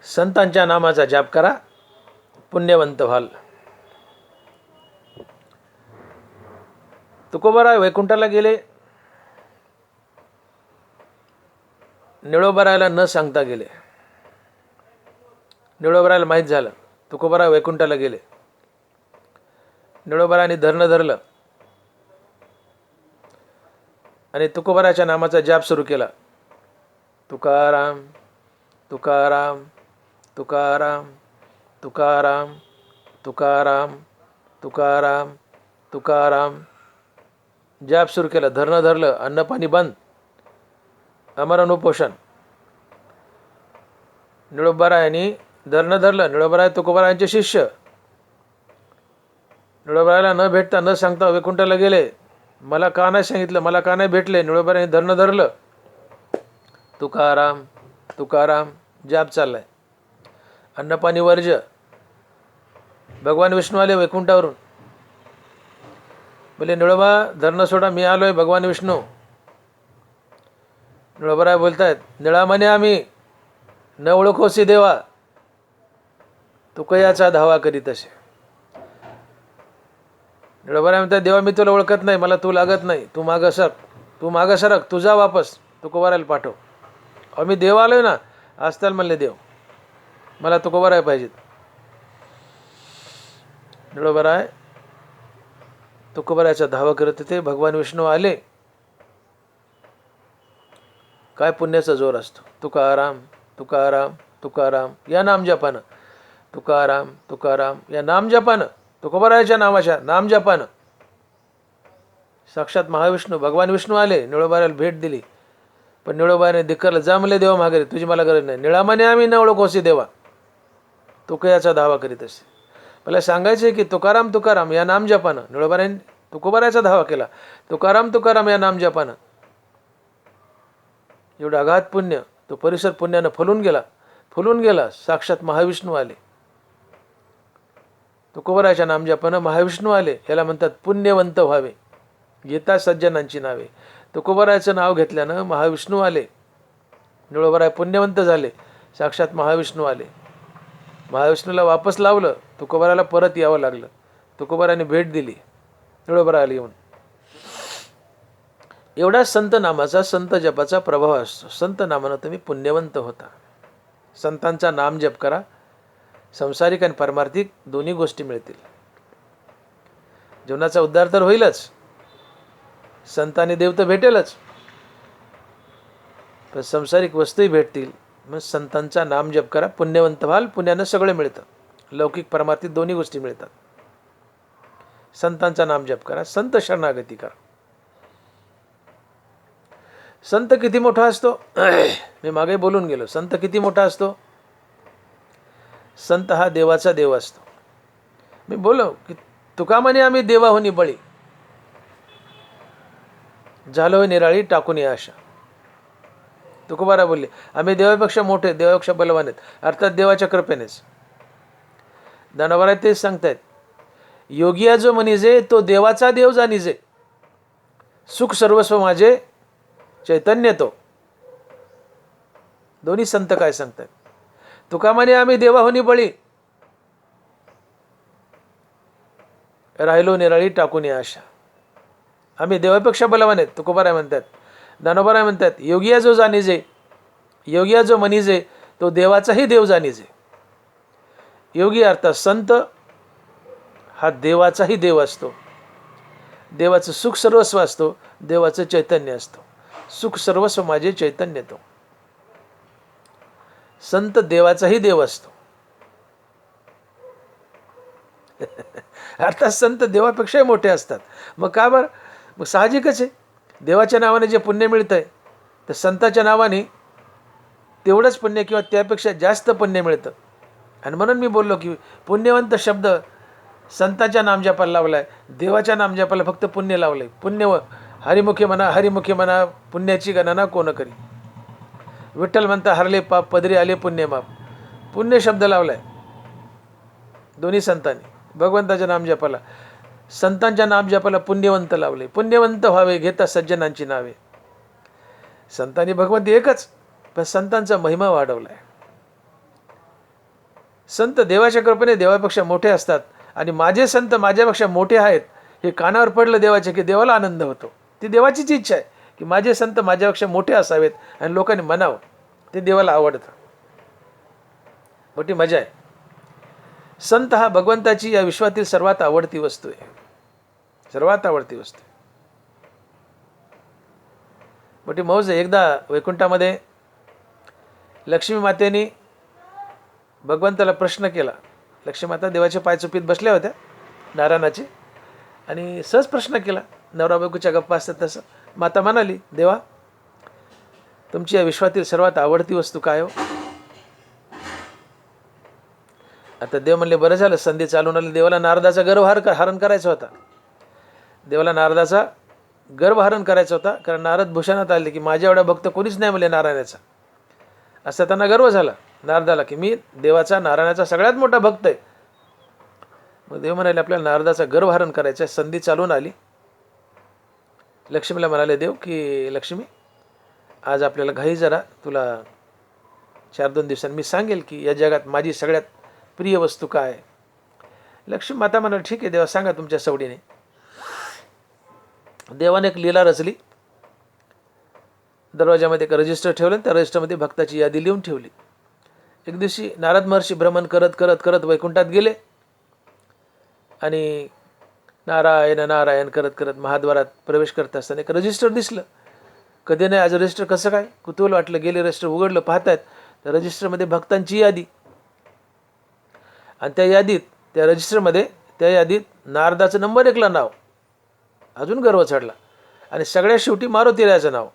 संतांच्या नामाचा जाप करा, पुण्यवंत व्हाल. तुकोबाराय वैकुंठाला गेले. निळोबारायला न सांगता गेले. निळोबारायला माहीत झालं तुकोबाराय वैकुंठाला गेले. निळोबारायने धरलं आणि तुकोबारायच्या नामाचा जाप सुरू केला. तुकाराम तुकाराम तुकाराम तुकाराम तुकाराम तुकाराम तुकाराम जाप सुरू केला. धरलं, अन्न पाणी बंद, अमरण उपोषण. निळोबारायांनी धरलं. निळोबाराय तुकोबारायांचे शिष्य. निळोबारायला न भेटता न सांगता वैकुंठाला गेले. मला का नाही सांगितलं, मला का नाही भेटले. निळोबारायांनी धरलं. तुकाराम तुकाराम जाप चाललाय. अन्नपाणी वर्ज. भगवान विष्णू आले वैकुंठावरून. बोले निळोबा धरणं सोडा, मी आलोय भगवान विष्णू. निळोबाराय बोलतायत, निळा म्हणे आम्ही न ओळखोसी देवा, तू कयाचा धावा करीत असे. निळोबाराय म्हणतात, देवा मी तुला ओळखत नाही, मला तू लागत नाही, तू मागं सरक, तू जा वापस, तुकोबारायला पाठव. अहो मी देव आलोय ना. असताल म्हणले देव, मला तुकोबाराय पाहिजेत. निळोबाराय तुकोबारायचा धावा करत होते. भगवान विष्णू आले. काय पुण्याचा जोर असतो. तुकाराम तुकाराम तुकाराम या नाम जपानं, तुकाराम तुकाराम या नाम जपानं, तुकोबारायच्या नावाच्या नाम जपानं साक्षात महाविष्णू भगवान विष्णू आले. निळोबारायला भेट दिली. पण निळोबाने धिक्कारलं, जा म्हणले देवा मागे, तुझी मला गरज नाही. निळा म्हणे आम्ही न ओळखोसी देवा, तू कयाचा धावा करीत असे. मला सांगायचे की तुकाराम तुकाराम या नाम जपानं. निळोबाराने तुकोबारायचा धावा केला. तुकाराम तुकाराम या नाम जपानं. एवढं अगाध पुण्य, तो परिसर पुण्यानं फुलून गेला. साक्षात महाविष्णू आले. तुकोबारायच्या नाम जपानं महाविष्णू आले. याला म्हणतात पुण्यवंत व्हावे. गीता सज्जनांची नावे. तुकोबारायचं नाव घेतल्यानं महाविष्णू आले. निळोबाराय पुण्यवंत झाले. साक्षात महाविष्णू आले. महाविष्णूला वापस लावलं. तुकोबारायला परत यावं लागलं. तुकोबारायने भेट दिली निळोबारायला येऊन. एवढा संत नामाचा, संत जपाचा प्रभाव असतो. संत नामानं तुम्ही पुण्यवंत होता. संतांचा नाम जप करा, संसारिक आणि पारमार्थिक दोन्ही गोष्टी मिळतील. जीवनाचा उद्धार तर होईलच, संतांनी देव तर भेटेलच, पण संसारिक वस्तूही भेटतील. मग संतांचा नाम जप करा, पुण्यवंत व्हाल. पुण्यानं सगळं मिळतं. लौकिक पारमार्थिक दोन्ही गोष्टी मिळतात. संतांचा नाम जप करा, संत शरणागती करा. संत किती मोठा असतो मी मागे बोलून गेलो. संत किती मोठा असतो. संत हा देवाचा देव असतो. मी बोलो की तुका म्हणे आम्ही देवाहुनी बळी, झालोय निराळी टाकून या आशा. तुकोबाराय बोलले आम्ही देवापेक्षा मोठे, देवापेक्षा बलवान आहेत, अर्थात देवाच्या कृपेनेच. ज्ञानोबाराय तेच सांगतायत, योगिया जो मनिजे तो देवाचा देव जाणिजे, सुख सर्वस्व माझे चैतन्य तो. दोन्ही संत काय सांगतात. तुका म्हणे आम्ही देवाहुनी बळी, राहिलो निराळी टाकून या आशा. आम्ही देवापेक्षा बलवान आहेत, तुकोबाराय म्हणतात. ज्ञानोबाराय म्हणतात, योगिया जो जाणिजे, योगिया जो मनिजे तो देवाचाही देव जाणिजे. योगी अर्थात संत हा देवाचाही देव असतो. देवाचं सुख सर्वस्व असतो, देवाचं चैतन्य असतो. सुख सर्वस्व माझे चैतन्य तो. संत देवाचाही देव असतो. अर्थात संत देवापेक्षाही मोठे असतात. मग का बरं? मग साहजिकच आहे, देवाच्या नावाने जे पुण्य मिळतंय तर संताच्या नावाने तेवढंच पुण्य किंवा त्यापेक्षा जास्त पुण्य मिळतं. आणि म्हणून मी बोललो की पुण्यवंत शब्द संताच्या नामजपाला लावलाय, देवाच्या नामजपाला फक्त पुण्य लावलंय. पुण्य हरिमुखी म्हणा पुण्याची गणना कोण करी. विठ्ठल म्हणता हरले पाप पदरी आले पुण्य माप. पुण्य शब्द लावलाय दोन्ही संतांनी. भगवंताच्या नामजपाला, संतांच्या नामजपाला पुण्यवंत लावले. पुण्यवंत व्हावे घेता सज्जनांची नावे. संतांनी भगवंत एकच, पण संतांचा महिमा वाढवलाय. संत देवाच्या कृपेने देवापेक्षा मोठे असतात आणि माझे संत माझ्यापेक्षा मोठे आहेत हे कानावर पडलं देवाचे की देवाला आनंद होतो. ती देवाचीच इच्छा आहे की माझे संत माझ्यापेक्षा मोठे असावेत आणि लोकांनी म्हणावं. ते देवाला आवडतं. मोठी मजा आहे. संत हा भगवंताची या विश्वातील सर्वात आवडती वस्तू आहे. सर्वात आवडती वस्तू. मोठी मौज आहे. एकदा वैकुंठामध्ये लक्ष्मी मातेने भगवंताला प्रश्न केला. लक्ष्मी माता देवाच्या पायचुपीत बसल्या होत्या नारायणाचे आणि सहज प्रश्न केला. नवरा बायकोच्या गप्पा असतात तसं. माता म्हणाली, देवा तुमची या विश्वातील सर्वात आवडती वस्तू काय हो? आता देव म्हणले, बरं झालं संधी चालून आली. देवाला नारदाचा गर्भहरण करायचा होता. देवाला नारदाचा गर्भहरण करायचा होता. कारण नारद भूषणात आले की माझ्या एवढा भक्त कोणीच नाही म्हणले नारायणाचा. असा त्यांना गर्व झाला नारदाला की मी देवाचा नारायणाचा सगळ्यात मोठा भक्त आहे. मग देव म्हणाले आपल्याला नारदाचा गर्भहरण करायचा. संधी चालून आली. लक्ष्मीला म्हणाले देव की लक्ष्मी आज आपल्याला घाई जरा, तुला 4-2 दिवसांनी मी सांगेल की या जगात माझी सगळ्यात प्रिय वस्तू काय आहे. लक्ष्मी माता म्हणाली ठीक आहे देवा, सांगा तुमच्या सवडीने. देवाने एक लीला रचली. दरवाजामध्ये एक रजिस्टर ठेवलं. त्या रजिस्टरमध्ये भक्ताची यादी लिहून ठेवली. एक दिवशी नारद महर्षी भ्रमण करत करत करत वैकुंठात गेले आणि नारायण नारायण करत करत महाद्वारात प्रवेश करत असताना एक रजिस्टर दिसलं. कधी नाही आज रजिस्टर कसं काय कुतूहल वाटलं. गेले रजिस्टर उघडलं, पाहतायत त्या रजिस्टरमध्ये भक्तांची यादी. आणि त्या रजिस्टरमध्ये त्या यादीत नारदाचं नंबर 1ला नाव. अजून गर्व चढला. आणि सगळ्यात शेवटी मारुतीरायाचं नाव.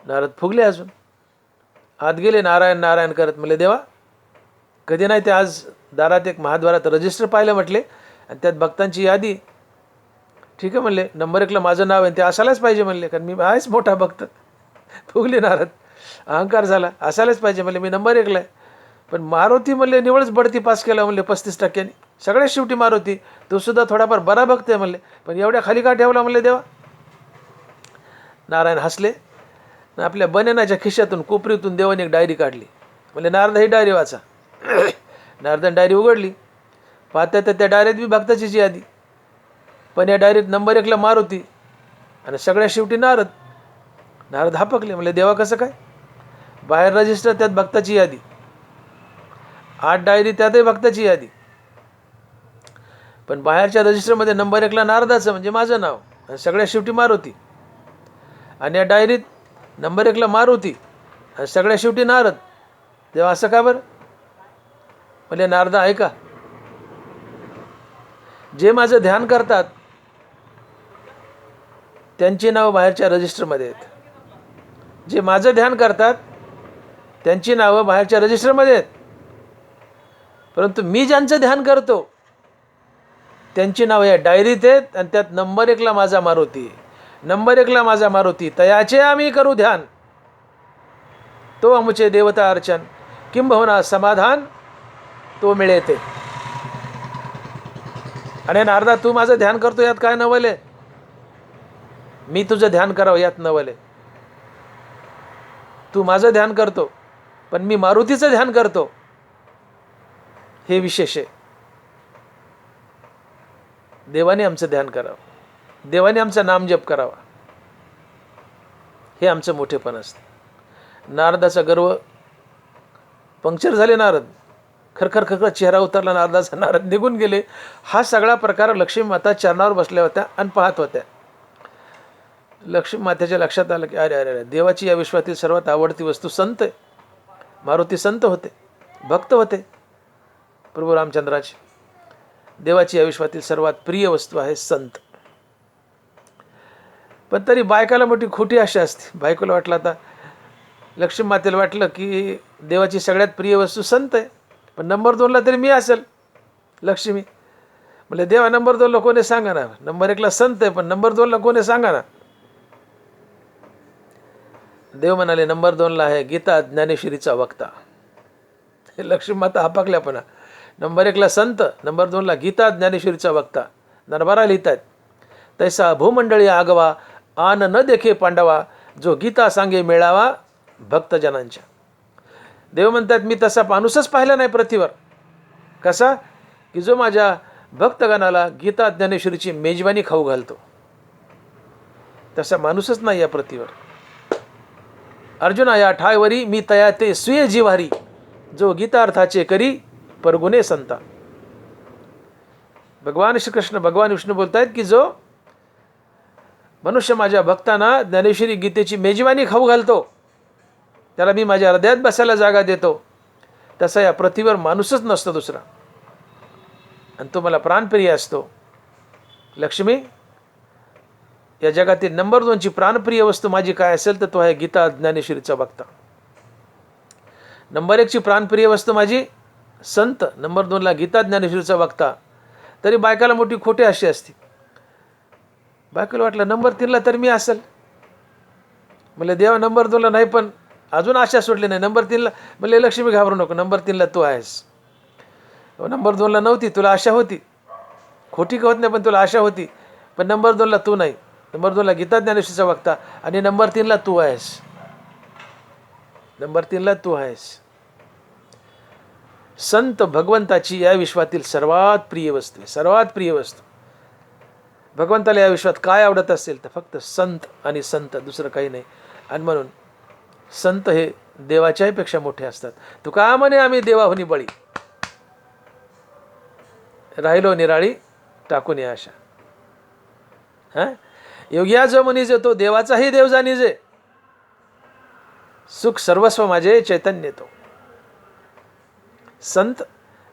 नारद फुगले. अजून आत गेले नारायण नारायण करत. म्हणले देवा कधी नाही ते आज दारात एक महाद्वारात रजिस्टर पाहिलं म्हटले आणि त्यात भक्तांची यादी. ठीक आहे म्हणले, नंबर 1ला माझं नाव आहे ते असायलाच पाहिजे म्हणले, कारण मी आहेच मोठा भक्त. फुगले नारद. अहंकार झाला. असायलाच पाहिजे म्हणले, मी नंबर 1ला आहे. पण मारुती म्हणले निवळच बढती पास केला म्हणले 35%. सगळ्यात शेवटी मारुती, तो सुद्धा थोडाफार बरा भक्त आहे म्हणले, पण एवढ्या खाली का ठेवला म्हणले देवा. नारायण हसले. आपल्या बनेनाच्या खिशातून कोपरीतून देवाने एक डायरी काढली. म्हणले नारद ही डायरी वाचा. नारदाने डायरी उघडली. पाहता तर त्या डायरीत बी भक्ताचीच यादी, पण या डायरीत नंबर 1ला मारुती आणि सगळ्यात शेवटी नारद. नारद हापकले. म्हणले देवा कसं काय? बाहेर रजिस्टर त्यात भक्ताची यादी, 8 डायरी त्यातही भक्ताची यादी, पण बाहेरच्या रजिस्टरमध्ये नंबर 1ला नारदाचं म्हणजे माझं नाव आणि सगळ्यात शेवटी मारुती. आणि या डायरीत नंबर 1ला मारुती आणि सगळ्यात शेवटी नारद. देवा असं का बरं? म्हणजे नारदा ऐका, जे माझं ध्यान करतात त्यांची नावं बाहेरच्या रजिस्टरमध्ये आहेत. जे माझं ध्यान करतात त्यांची नावं बाहेरच्या रजिस्टरमध्ये आहेत, परंतु मी ज्यांचं ध्यान करतो त्यांची नावं या डायरीत आहेत आणि त्यात नंबर 1ला माझा मारुती. नंबर 1ला माझा मारुती. तयाचे आम्ही करू ध्यान, तो आमुचे देवता अर्चन, किंबहुना समाधान तो मिळे ते. आणि नारदा तू माझं ध्यान करतो यात काय नवले? मी तुझं ध्यान करावं यात नवले. तू माझं ध्यान करतो पण मी मारुतीचं ध्यान करतो, हे विशेष आहे. देवाने आमचं ध्यान करावं, देवाने आमचं नामजप करावा, हे आमचं मोठेपण असतं. नारदाचा गर्व पंक्चर झाले. नारद खरखर खरखर चेहरा उतरला नारदाचा. नारद निघून गेले. हा सगळा प्रकार लक्ष्मी माता चरणावर बसल्या होत्या आणि पाहत होत्या. लक्ष्मी मातेच्या लक्षात आलं की अरे अरे अरे, देवाची या विश्वातील सर्वात आवडती वस्तू संत आहे. मारुती संत होते, भक्त होते प्रभू रामचंद्राचे. देवाची या विश्वातील सर्वात प्रिय वस्तू आहे संत. पण तरी बायकाला मोठी खोटी आशा असते. बायकोला वाटलं, आता लक्ष्मी मातेला वाटलं की देवाची सगळ्यात प्रिय वस्तू संत आहे, पण नंबर 2ला तरी मी असेल लक्ष्मी. म्हणजे देवा नंबर 2ला कोणी सांगा ना. नंबर 1ला संत आहे पण नंबर 2ला कोणी सांगा ना. देव म्हणाले नंबर 2ला आहे गीता ज्ञानेश्वरीचा वक्ता. लक्ष्मी माता हापाकल्यापणा. नंबर 1ला संत, नंबर 2ला गीता ज्ञानेश्वरीचा वक्ता. नरबारा लिहितात, तैसा भूमंडळी आगवा आन न देखे पांडवा, जो गीता सांगे मेळावा भक्तजनांच्या. देव म्हणतात मी तसा माणूसच पाहिला नाही पृथ्वीवर. कसा? की जो माझ्या भक्तगणाला गीता ज्ञानेश्वरीची मेजवानी खाऊ घालतो. तसा माणूसच नाही या पृथ्वीवर. अर्जुना या ठायवरी मी तया ते सुये जिवारी, जो गीतार्थाचे करी परगुणे संता. भगवान श्रीकृष्ण भगवान विष्णू बोलतायत की जो मनुष्य माझ्या भक्तांना ज्ञानेश्वरी गीतेची मेजवानी खाऊ घालतो, त्याला मी माझ्या हृदयात बसायला जागा देतो, तसा या पृथ्वीवर माणूसच नसतो दुसरा. आणि तो मला प्राणप्रिय असतो. लक्ष्मी, या जगातील नंबर 2ची प्राणप्रिय वस्तू माझी काय असेल तर तो आहे गीता ज्ञानेश्वरीचा भक्ता. नंबर 1ची प्राणप्रिय वस्तू माझी संत, नंबर 2ला गीता ज्ञानेश्वरीचा भक्ता. तरी बायकाला मोठी खोटी अशी असते. बायकोला वाटलं नंबर 3ला तर मी असेल. म्हणले देवा नंबर 2ला नाही, पण अजून आशा सोडली नाही. नंबर 3ला म्हणले लक्ष्मी घाबरू नको, नंबर 3ला तू आहेस. नंबर 2ला नव्हती, तुला आशा होती. खोटी होत नाही पण तुला आशा होती. पण नंबर 2ला तू नाही. नंबर 2ला गीता ज्ञानेश्वरीचा वक्ता आणि नंबर 3ला तू आहेस. नंबर 3ला तू आहेस. संत भगवंताची या विश्वातील सर्वात प्रिय वस्तू आहे. सर्वात प्रिय वस्तू. भगवंताला या विश्वात काय आवडत असेल तर फक्त संत आणि संत, दुसरं काही नाही. आणि म्हणून संत हे देवाच्याही पेक्षा मोठे असतात. तुका म्हणे आम्ही देवाहुनी बळी, राहिलो निराळी टाकून या आशा. योग्या जो म्हणीजे तो देवाचाही देव जाणीजे, सुख सर्वस्व माझे चैतन्य तो. संत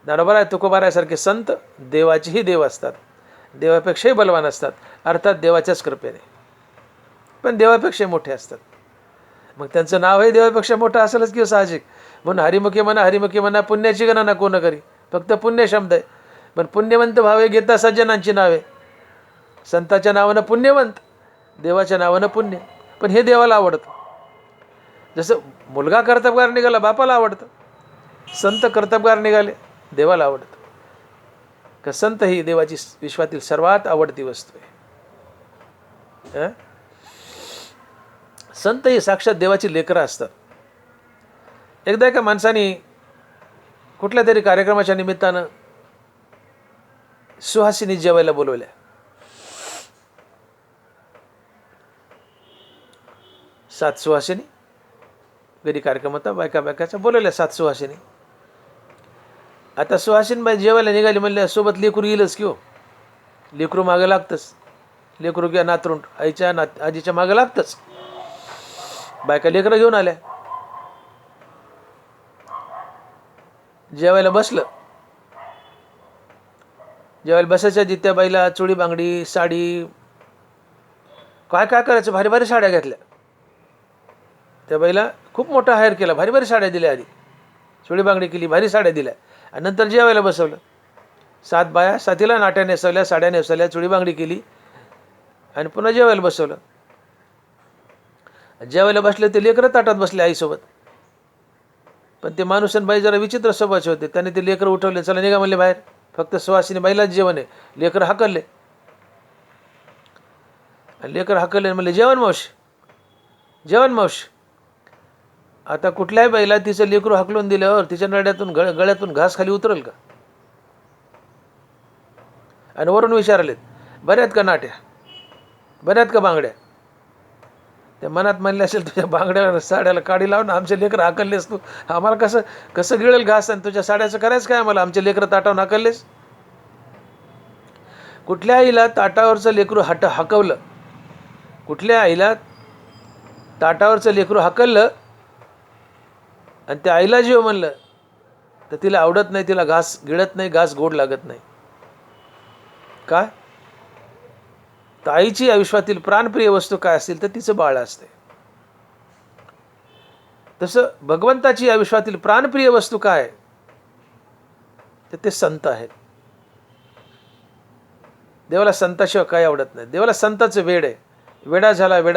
ज्ञानोबा तुकोबारायासारखे संत देवाचेही देव असतात, देवापेक्षाही बलवान असतात. अर्थात देवाच्याच कृपेने, पण देवापेक्षा मोठे असतात. मग त्यांचं नावही देवापेक्षा मोठं असेलच किंवा साहजिक. म्हणून हरिमुखी म्हणा, हरिमुखी म्हणा, पुण्याची गणना कोण करी. फक्त पुण्य शब्द आहे. पण पुण्यवंत भावे घेता सज्जनांची नावे. संताच्या नावानं पुण्यवंत, देवाच्या नावानं पुण्य. पण हे देवाला आवडतं. जसं मुलगा कर्तबगार निघाला बापाला आवडतं, संत कर्तबगार निघाले देवाला आवडतं. का संत ही देवाची विश्वातील सर्वात आवडती वस्तू आहे. संत ही साक्षात देवाची लेकरं असतात. एकदा एका माणसाने कुठल्या तरी कार्यक्रमाच्या निमित्तानं सुहासिनी जेवायला बोलवल्या. सात सुहासिनी, घरी कार्यक्रम होता, बायकाचा बोलवल्या 7 सुहासिनी. आता सुहासिनीबाई जेवायला निघाली म्हणल्या सोबत लेकरू येईलच की हो. लेकरू मागं लागतंच. लेकरू किंवा नातरुंड आईच्या आजीच्या मागं लागतंच. बायका लेकरं घेऊन आल्या. जेवायला बसलं. जेवायला बसायच्या आधी त्या बाईला चुडी बांगडी साडी काय काय करायचं, भारी भारी साड्या घेतल्या. त्या बाईला खूप मोठा हायर केला, भारी भारी साड्या दिल्या. आधी चुडी बांगडी केली, भारी साड्या दिल्या आणि नंतर जेवायला बसवलं. 7 बाया, 7ला नाट्या नेसवल्या, साड्या नेसवल्या, चुडी बांगडी केली आणि पुन्हा जेवायला बसवलं. जेवायला बसले ते लेकरं ताटात बसले आईसोबत. पण ते माणूस आणि बाई जरा विचित्र स्वभावाचे होते. त्याने ते लेकरं उठवले, चला निघा म्हणले बाहेर, फक्त सुवासिनी बाईलाच जेवण आहे. लेकरं हाकलले आणि लेकरं हाकलले म्हणले जेवण मावशी, जेवण मावशी. आता कुठल्याही बाईला तिचं लेकरू हाकलून दिल्यावर तिच्या नड्यातून गळ्यातून घास खाली उतरेल का? आणि वरून विचारलेत बऱ्यात का नाट्या, बऱ्यात का बांगड्या. त्या मनात म्हणले असेल तुझ्या बांगड्याला साड्याला काढी लावून आमचे लेकरं हाकललेस तू, आम्हाला कसं कसं गिळेल घास आणि तुझ्या साड्याचं करायचं काय आम्हाला, आमचे लेकरं ताटावून हाकललेस. कुठल्या आईला ताटावरचं लेकरू हाकवलं, कुठल्या आईला ताटावरचं लेकरू हाकललं आणि त्या आईला जेव म्हणलं तर तिला आवडत नाही, तिला घास गिळत नाही, घास गोड लागत नाही. काय? तर आईची आयुष्यातील प्राणप्रिय वस्तू काय असतील तर तिचं बाळ असते. तसं भगवंताची आयुष्यातील प्राणप्रिय वस्तू काय तर ते संत आहेत. देवाला संताशिवाय काय आवडत नाही. देवाला संताचं वेड आहे. वेडा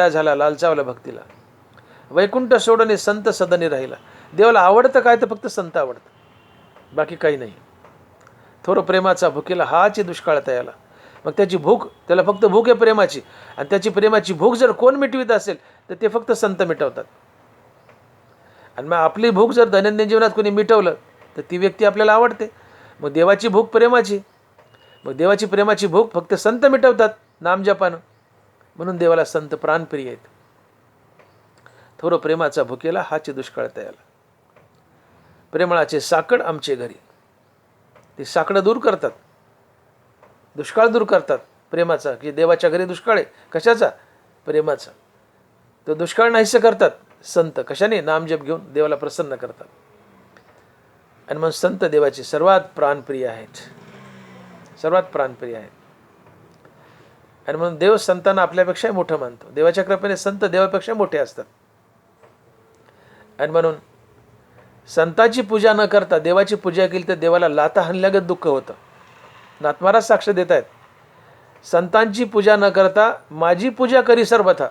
झाला लालचावला भक्तीला, वैकुंठ सोडणे संत सदनी राहिला. देवाला आवडतं काय तर फक्त संत आवडतं, बाकी काही नाही. थोर प्रेमाचा भुकेला हाची दुष्काळ तयाला. मग त्याची भूक, त्याला फक्त भूक आहे प्रेमाची, आणि त्याची प्रेमाची भूक जर कोण मिटवीत असेल तर ते फक्त संत मिटवतात. आणि मग आपली भूक जर दैनंदिन जीवनात कोणी मिटवलं तर ती व्यक्ती आपल्याला आवडते. मग देवाची भूक प्रेमाची. मग देवाची प्रेमाची भूक फक्त संत मिटवतात नामजपानं. म्हणून देवाला संत प्राणप्रिय आहेत. थोर प्रेमाचा भुकेला हाची दुष्काळ तयाला. प्रेमळाचे साकड आमचे घरी. ते साकडं दूर करतात, दुष्काळ दूर करतात प्रेमाचा. की देवाच्या घरी दुष्काळ आहे, कशाचा? प्रेमाचा. तो दुष्काळ नाहीसे करतात संत. कशाने? नामजप घेऊन देवाला प्रसन्न करतात. आणि मग संत देवाचे सर्वात प्राणप्रिय आहेत, सर्वात प्राणप्रिय आहेत. आणि म्हणून देव संतांना आपल्यापेक्षाही मोठं मानतो. देवाच्या कृपेने संत देवापेक्षा मोठे असतात. आणि म्हणून संताची पूजा न करता देवाची पूजा केली तर देवाला लाथा हाणल्यागत दुःख होतं. नाथमाराज साक्ष देत आहेत, संतांची पूजा न करता माझी पूजा करी सर्वथा,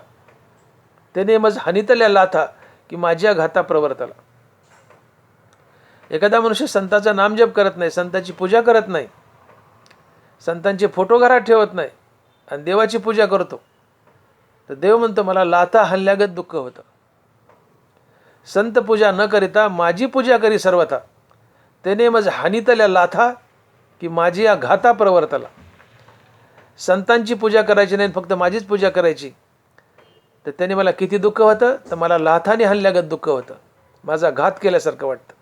त्याने मज हानितल्या लाथा की माझ्या घाता प्रवर्तला. एखादा मनुष्य संतांचा नामजप करत नाही, संतांची पूजा करत नाही, संतांचे फोटो घरात ठेवत नाही आणि देवाची पूजा करतो, तर देव म्हणतो मला लाथा हाणल्यागत दुःख होतं. संत पूजा न करिता माझी पूजा करी सर्वथा, त्याने मज हानितल्या लाथा की माझी या घाता प्रवर्तला. संतांची पूजा करायची नाही, फक्त माझीच पूजा करायची, तर त्याने मला किती दुःख होतं? तर मला लाथाने हाणल्यागत दुःख होतं, माझा घात केल्यासारखं वाटतं.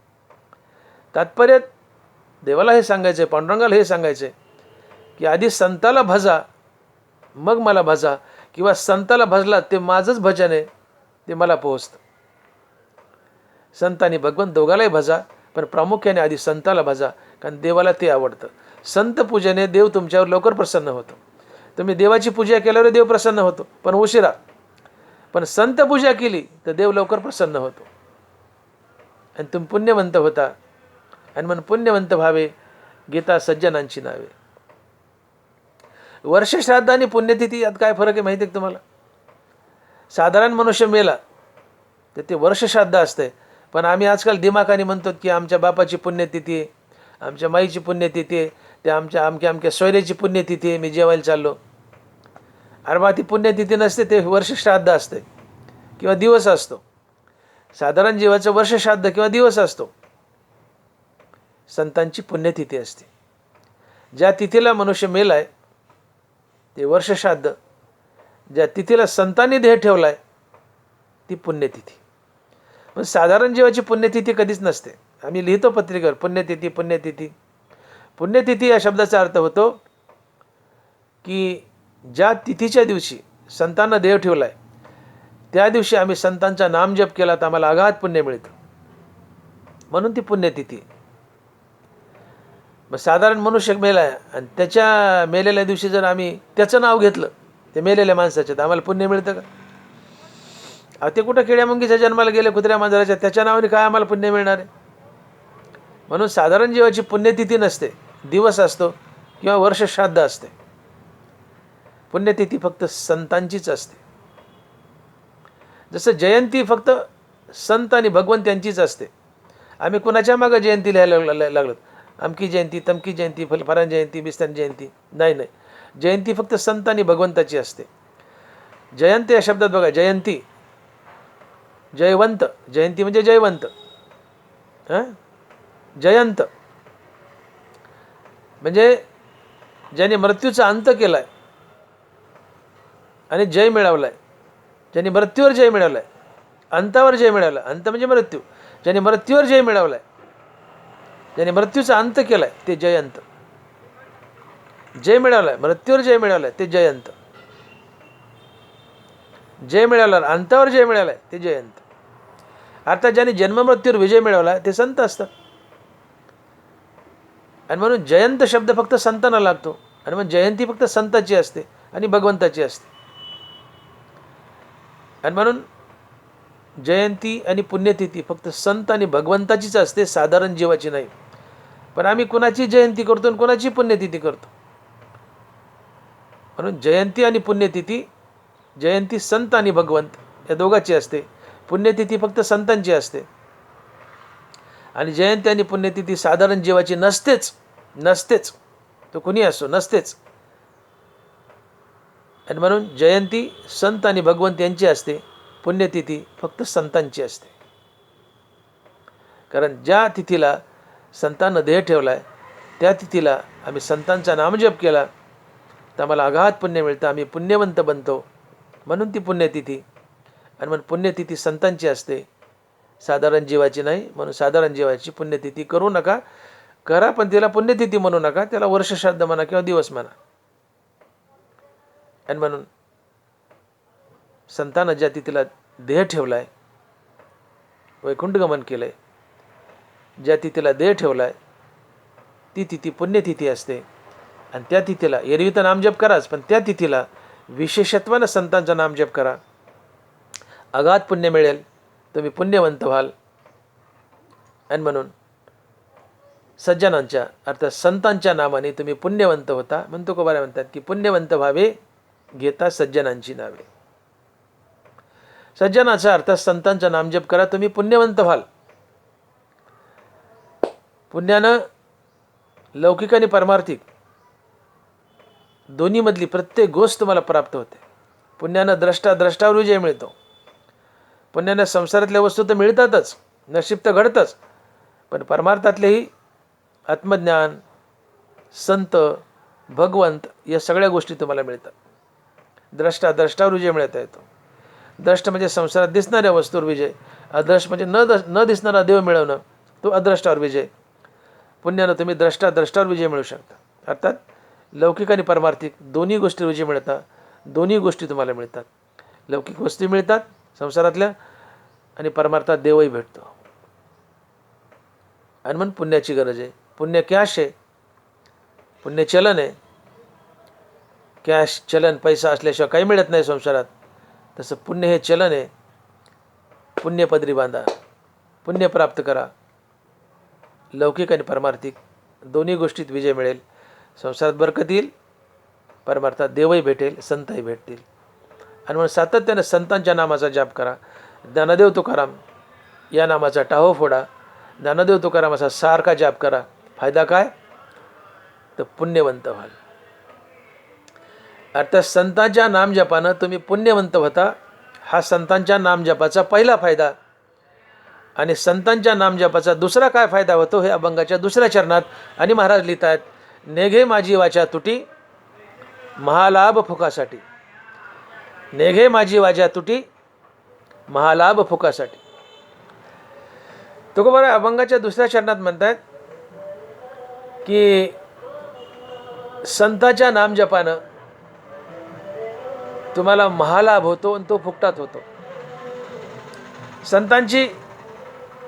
तात्पर्य देवाला हे सांगायचं आहे, पांडुरंगाला हे सांगायचं आहे की आधी संताला भजा मग मला भजा, किंवा संताला भजला ते माझंच भजन आहे, ते मला पोहोचतं. संत आणि भगवंत दोघालाही भजा, पण प्रामुख्याने आधी संताला भजा, कारण देवाला ते आवडतं. संत पूजेने देव तुमच्यावर लवकर प्रसन्न होतो. तुम्ही देवाची पूजा केल्यावर देव प्रसन्न होतो, पण उशिरा. पण संत पूजा केली तर देव लवकर प्रसन्न होतो आणि तुम्ही पुण्यवंत होता. आणि म्हणून पुण्यवंत व्हावे गीता सज्जनांची नावे. वर्षश्राद्ध आणि पुण्यतिथी यात काय फरक आहे माहिती आहे तुम्हाला? साधारण मनुष्य मेला तर ते वर्षश्राद्ध असते, पण आम्ही आजकाल दिमाखाने म्हणतो की आमच्या बापाची पुण्यतिथी आहे, आमच्या माईची पुण्यतिथी आहे, ते आमच्या अमक्या सोयऱ्याची पुण्यतिथी आहे, मी जेवायला चाललो. अरे बा, ती पुण्यतिथी नसते, ते वर्षश्राद्ध असते किंवा दिवस असतो. साधारण जीवाचं वर्षश्राद्ध किंवा दिवस असतो. संतांची पुण्यतिथी असते. ज्या तिथीला मनुष्य मेलाय ते वर्षश्राद्ध, ज्या तिथीला संतांनी देह ठेवलाय ती पुण्यतिथी. पण साधारण जीवाची पुण्यतिथी कधीच नसते. आम्ही लिहितो पत्रिकेवर पुण्यतिथी पुण्यतिथी. पुण्यतिथी या शब्दाचा अर्थ होतो की ज्या तिथीच्या दिवशी संतांना देव ठेवलाय त्या दिवशी आम्ही संतांचा नामजप केला तर आम्हाला अगाध पुण्य मिळतं, म्हणून ती पुण्यतिथी. मग साधारण मनुष्य मेलाय आणि त्याच्या मेलेल्या दिवशी जर आम्ही त्याचं नाव घेतलं ते मेलेल्या माणसाचं, तर आम्हाला पुण्य मिळतं का? ते कुठं किड्यामुंगीच्या जन्माला गेले कुत्र्या मांजराच्या, त्याच्या नावाने काय आम्हाला पुण्य मिळणार आहे? म्हणून साधारण जीवाची पुण्यतिथी नसते, दिवस असतो किंवा वर्षश्राद्ध असते. पुण्यतिथी फक्त संतांचीच असते. जसं जयंती फक्त संत आणि भगवंत यांचीच असते. आम्ही कुणाच्या मागं जयंती लिहायला लागलो, अमकी जयंती तमकी जयंती फलान जयंती बिस्तान जयंती, नाही नाही. जयंती फक्त संत आणि भगवंताची असते. जयंत या शब्दात बघा, जयंती जयवंत, जयंती म्हणजे जयवंत. जयंत म्हणजे ज्याने मृत्यूचा अंत केलाय आणि जय मिळवलाय, ज्याने मृत्यूवर जय मिळवलाय, अंतावर जय मिळवला. अंत म्हणजे मृत्यू. ज्याने मृत्यूवर जय मिळवलाय, ज्याने मृत्यूचा अंत केलाय ते जयंत. जय मिळवलाय, मृत्यूवर जय मिळवलाय ते जयंत. जय मिळवला, अंतावर जय मिळवलाय ते जयंत. अर्थात ज्याने जन्ममृत्यूवर विजय मिळवला ते संत असतात. आणि म्हणून जयंत शब्द फक्त संतांना लागतो. आणि मग जयंती फक्त संताची असते आणि भगवंताची असते. आणि म्हणून जयंती आणि पुण्यतिथी फक्त संत आणि भगवंताचीच असते, साधारण जीवाची नाही. पण आम्ही कुणाची जयंती करतो आणि कुणाची पुण्यतिथी करतो. म्हणून जयंती आणि पुण्यतिथी, जयंती संत आणि भगवंत या दोघांची असते, पुण्यतिथी फक्त संतांची असते. आणि जयंती आणि पुण्यतिथी साधारण जीवाची नसतेच, नसतेच. तो कुणी असो, नसतेच. आणि म्हणून जयंती संत आणि भगवंत यांची असते, पुण्यतिथी फक्त संतांची असते. कारण ज्या तिथीला संतांनं देह ठेवला आहे त्या तिथीला आम्ही संतांचा नामजप केला तर आम्हाला अगाध पुण्य मिळतं, आम्ही पुण्यवंत बनतो. म्हणून ती पुण्यतिथी. आणि म्हणून पुण्यतिथी संतांची असते, साधारण जीवाची नाही. म्हणून साधारण जीवाची पुण्यतिथी करू नका. करा पण तिला पुण्यतिथी म्हणू नका, त्याला वर्षश्राद्ध म्हणा किंवा दिवस म्हणा. आणि म्हणून संतानं ज्या तिथीला देह ठेवला आहे, वैकुंठगमन केलं आहे, ज्या तिथीला देह ठेवला आहे ती तिथी पुण्यतिथी असते. आणि त्या तिथीला एरवी तर नामजप कराच, पण त्या तिथीला विशेषत्वानं संतांचा नामजप करा, अगाध पुण्य मिळेल, तुम्ही पुण्यवंत व्हाल. आणि म्हणून सज्जनांच्या अर्थात संतांच्या नामाने तुम्ही पुण्यवंत होता. म्हणतो कोबारा म्हणतात की पुण्यवंत व्हावे घेता सज्जनांची नावे. सज्जनाचा अर्थात संतांचा नामजप करा, तुम्ही पुण्यवंत व्हाल. पुण्यानं लौकिक आणि पारमार्थिक दोन्हीमधली प्रत्येक गोष्ट तुम्हाला प्राप्त होते. पुण्यानं द्रष्टावर विजय मिळतो. पुण्यानं संसारातल्या वस्तू तर मिळतातच, नशीब तर घडतंच, पण परमार्थातलेही आत्मज्ञान, संत, भगवंत या सगळ्या गोष्टी तुम्हाला मिळतात. द्रष्टावर विजय मिळता येतो. द्रष्ट म्हणजे संसारात दिसणाऱ्या वस्तूवर विजय, अद्रष्ट म्हणजे न दिसणारा देव मिळवणं, तो अद्रष्टावर विजय. पुण्यानं तुम्ही द्रष्टावर विजय मिळू शकता. अर्थात लौकिक आणि पारमार्थिक दोन्ही गोष्टी विजय मिळतात. दोन्ही गोष्टी तुम्हाला मिळतात. लौकिक वस्तू मिळतात संसारातल्या आणि परमार्थात देवही भेटतो. आणि म्हणून पुण्याची गरज आहे. पुण्य कॅश आहे, पुण्य चलन आहे. कॅश चलन पैसा असल्याशिवाय काही मिळत नाही संसारात. तसं पुण्य हे चलन आहे. पुण्य पदरी बांधा, पुण्य प्राप्त करा. लौकिक आणि पारमार्थिक दोन्ही गोष्टीत विजय मिळेल. संसारात बरकत येईल, परमार्थात देवही भेटेल, संतही भेटतील. आणि म्हणून सातत्यानं संतांच्या नामाचा जाप करा. ज्ञानदेव तुकाराम या नामाचा टाहो फोडा. ज्ञानदेव तुकारामाचा सारखा जाप करा. फायदा काय? तर पुण्यवंत व्हाल. अर्थात संतांच्या नामजपानं तुम्ही पुण्यवंत होता, हा संतांच्या नामजपाचा पहिला फायदा. आणि संतांच्या नामजपाचा दुसरा काय फायदा होतो हे अभंगाच्या दुसऱ्या चरणात आणि महाराज लिहित आहेत. नेघे माझी वाचा तुटी महालाभ फुकासाठी. नेघे माझी वाचा तुटी महालाभ फुकासाठी. तो बरं अभंगाच्या दुसऱ्या चरणात म्हणतात की संतांच्या नामजपानं तुम्हाला महालाभ होतो आणि तो फुकटात होतो. संतांची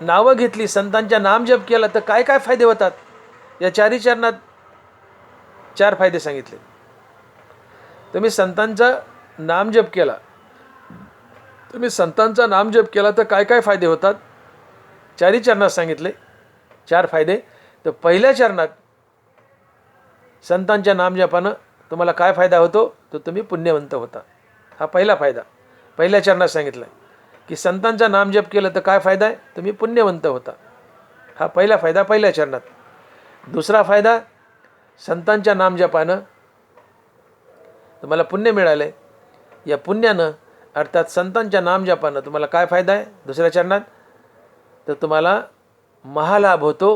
नावं घेतली, संतांच्या नामजप केला तर काय काय फायदे होतात, या चारही चरणात 4 फायदे सांगितले. तुम्ही संतांचा नामजप केला, तुम्ही संतांचा नामजप केला तर काय काय फायदे होतात, 4ही चरणात सांगितले 4 फायदे. तर पहिल्या चरणात संतांच्या नामजपानं तुम्हाला काय फायदा होतो, तर तुम्ही पुण्यवंत होता. हा पहिला फायदा पहिल्या चरणात सांगितला की संतांचा नामजप केलं तर काय फायदा आहे, तुम्ही पुण्यवंत होता. हा पहिला फायदा पहिल्या चरणात. दुसरा फायदा, संतांच्या नामजपानं तुम्हाला पुण्य मिळाले. या पुण्यानं अर्थात संतांच्या नामजपानं तुम्हाला काय फायदा आहे दुसऱ्या चरणात, तर तुम्हाला महालाभ होतो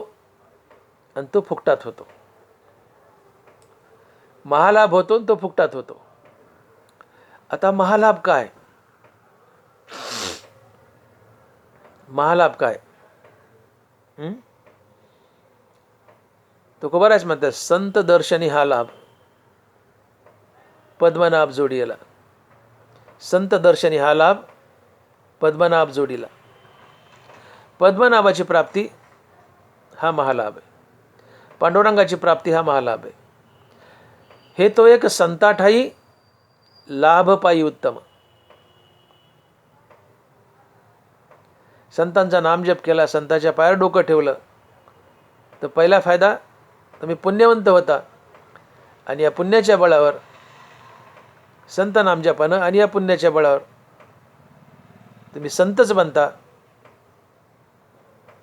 आणि तो फुकटात होतो. महालाभ होतो आणि तो फुकटात होतो. आता महालाभ काय, महालाभ काय? तो बराच म्हणतात संत दर्शनी हा लाभ पद्मनाभ जोडीला. संत दर्शनी हा लाभ पद्मनाभ जोडीला. पद्मनाभाची प्राप्ती हा महालाभ आहे. पांडुरंगाची प्राप्ती हा महालाभ आहे. हे तो एक संताठाई लाभ पायी उत्तम. संतांचा नामजप केला, संतांच्या पायावर डोकं ठेवलं तर पहिला फायदा, तुम्ही पुण्यवंत होता. आणि या पुण्याच्या बळावर संत नामजपानं आणि या पुण्याच्या बळावर तुम्ही संतच बनता,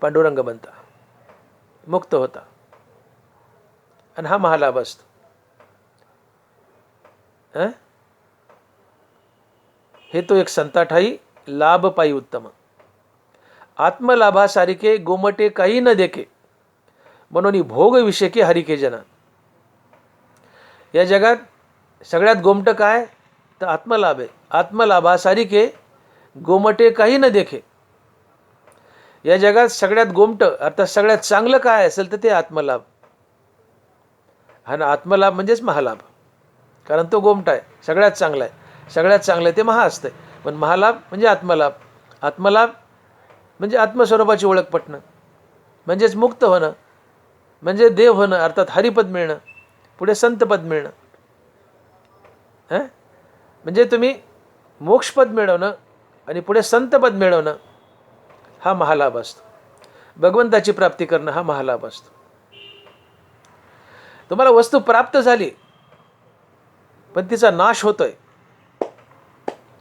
पांडुरंग बनता, मुक्त होता. आणि हा महालाभ असतो. हे तो एक संताठाई लाभ पायी उत्तम. आत्मलाभासारिके गोमटे काही न देखे, म्हणून भोग विषयके हरिके जना. या जगात सगळ्यात गोमटं काय तर आत्मलाभ आहे. आत्मलाभासारिके गोमटे काही न देखे. या जगात सगळ्यात गोमटं अर्थात सगळ्यात चांगलं काय असेल तर ते आत्मलाभ. हा ना, आत्मलाभ म्हणजेच महालाभ, कारण तो गोमटा आहे, सगळ्यात चांगला आहे. सगळ्यात चांगलं आहे ते महा असतं, पण महालाभ म्हणजे आत्मलाभ. आत्मलाभ म्हणजे आत्मस्वरूपाची ओळख पटणं, म्हणजेच मुक्त होणं, म्हणजे देव होणं, अर्थात हरिपद मिळणं, पुढे संतपद मिळणं. म्हणजे तुम्ही मोक्षपद मिळवणं आणि पुढे संतपद मिळवणं हा महालाभ असतो. भगवंताची प्राप्ती करणं हा महालाभ असतो. तुम्हाला वस्तू प्राप्त झाली पण तिचा नाश होतोय,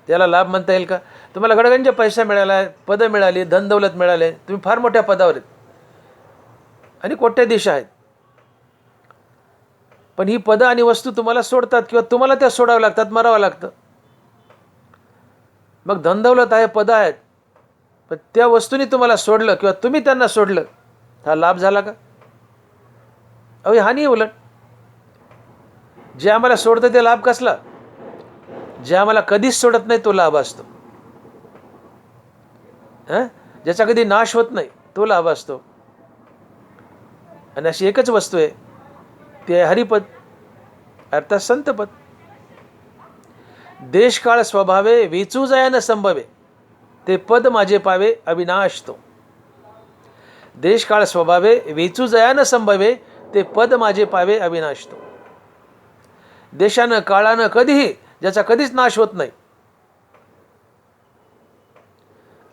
त्याला लाभ म्हणता येईल का? तुम्हाला गडगंज पैसा मिळाला, पद मिळाली, धन दौलत मिळाले, तुम्ही फार मोठ्या पदावर आहेत आणि कोट्याधीश आहेत, पण ही पदं आणि वस्तू तुम्हाला सोडतात किंवा तुम्हाला त्या सोडाव्या लागतात, मरावं लागतं. मग धनदौलत आहे, पद आहेत, पण त्या वस्तूंनी तुम्हाला सोडलं किंवा तुम्ही त्यांना सोडलं, हा लाभ झाला का? अहो हानी. उलट जे आम्हाला सोडतं ते लाभ कसला? जे आम्हाला कधीच सोडत नाही तो लाभ असतो. ज्याचा कधी नाश होत नाही तो लाभ असतो. आणि अशी एकच वस्तू आहे, ते आहे हरिपद अर्थात संतपद. देशकाळ स्वभावे वेचू जया न संभवे, ते पद माझे पावे अविनाश तो. देशकाळ स्वभावे वेचू जया न संभवे, ते पद माझे पावे अविनाश तो. देशानं काळानं कधीही ज्याचा कधीच नाश होत नाही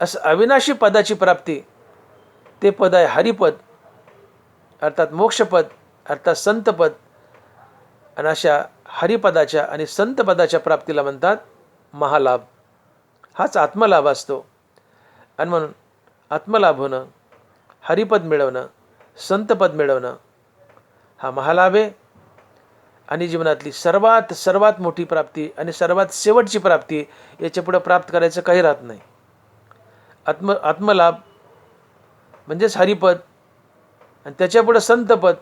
असं अविनाशी पदाची प्राप्ती, ते पद आहे हरिपद अर्थात मोक्षपद अर्थात संतपद. आणि अशा हरिपदाच्या आणि संतपदाच्या प्राप्तीला म्हणतात महालाभ. हाच आत्मलाभ असतो. आणि म्हणून आत्मलाभ होणं, हरिपद मिळवणं, संतपद मिळवणं हा महालाभ आहे. आणि जीवनातली सर्वात मोठी प्राप्ती आणि सर्वात शेवटची प्राप्ती, याच्या पुढे प्राप्त करायचं काही राहत नाही. आत्मलाभ म्हणजेच हरिपद आणि त्याच्यापुढं संतपद.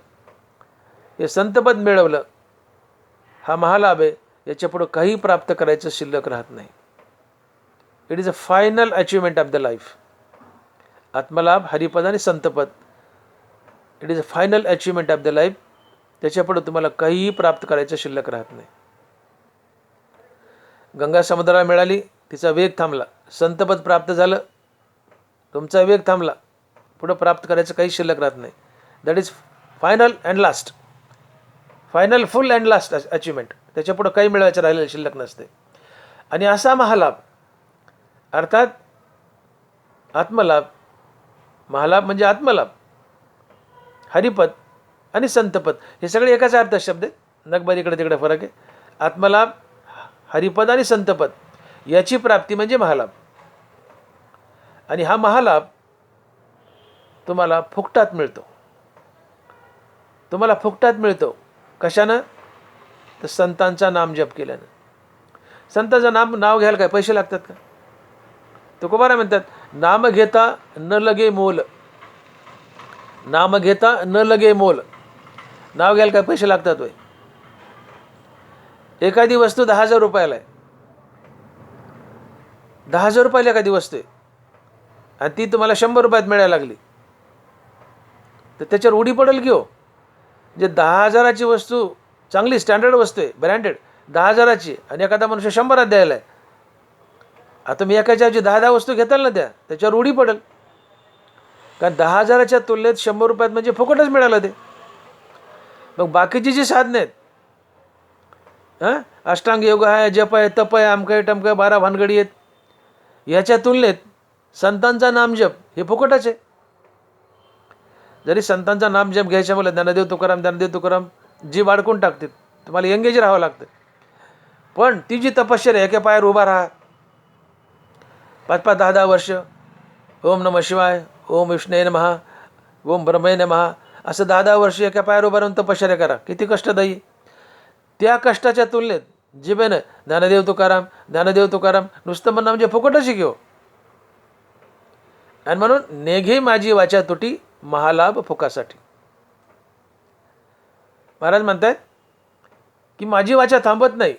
हे संतपद मिळवलं हा महालाभ आहे, याच्यापुढं काही प्राप्त करायचं शिल्लक राहत नाही. It is a final achievement of the life. आत्मलाभ, हरिपद आणि संतपद, it is a final achievement of the life. त्याच्यापुढे तुम्हाला काहीही प्राप्त करायचं शिल्लक राहत नाही. गंगा समुद्राला मिळाली, तिचा वेग थांबला. संतपद प्राप्त झालं, तुमचा वेग थांबला, पुढं प्राप्त करायचं काही शिल्लक राहत नाही. That is final and last, final full and last achievement. त्याच्यापुढं काही मिळवायचं राहिलेलं शिल्लक नसते. आणि असा महालाभ अर्थात आत्मलाभ, महालाभ म्हणजे आत्मलाभ, हरिपद आणि संतपद हे सगळे एकाच अर्थ शब्द आहेत. नगबार इकडे तिकडे फरक आहे. आत्मलाभ, हरिपद आणि संतपद याची प्राप्ती म्हणजे महालाभ. आणि हा महालाभ तुम्हाला फुकटात मिळतो. तुम्हाला फुकटात मिळतो कशानं? तर संतांचा नाम जप केल्यानं. संतांचं नाव घ्यायला काय पैसे लागतात का? तुकोबारा म्हणतात, नाम घेता न लगे मोल, नाम घेता न लगे मोल. नाव घ्यायला काय पैसे लागतात होय? एखादी वस्तू 10,000 रुपयाला आहे, 10,000 रुपयाला एखादी वस्तू आहे आणि ती तुम्हाला 100 रुपयात मिळायला लागली, तर त्याच्यावर उडी पडेल की हो? म्हणजे 10,000ची वस्तू, चांगली स्टँडर्ड वस्तू आहे, ब्रँडेड, 10,000ची, आणि एखादा मनुष्य 100त द्यायला आहे. आता मी एकाच्या 10 वस्तू घेताल ना, त्याच्यावर उडी पडेल. कारण 10,000च्या तुलनेत 100 रुपयात म्हणजे फुकटच मिळालं ते. मग बाकीची जी साधने आहेत, अष्टांग योग आहे, जप आहे, तप आहे, अमकं आहे, टमकं आहे, 12 भानगडी आहेत, याच्या तुलनेत संतांचा नामजप हे फुकटच आहे. जरी संतांचा नामजप घ्यायच्या मला ज्ञानदेव तुकाराम जीव अडकून टाकते, तुम्हाला एंगेज राहावं लागतं. पण ती जी तपश्चर्या, एका पायावर उभा राहा, 5-5, 10-10 वर्ष, ओम नमः शिवाय, ओम विष्णुये नमः, ओम ब्रह्मये नमः, असं 10-10 वर्ष एका पायावर उभा राहून तपश्चर्या करा. किती कष्टदायी. त्या कष्टाच्या तुलनेत जिभेनं ज्ञानदेव तुकाराम नुसतं म्हणणं म्हणजे फुकटच घेऊ. आणि म्हणून नेघे माझी वाचा तुटी महालाभ फुकासाठी. महाराज म्हणतात की माझी वाचा थांबत नाही,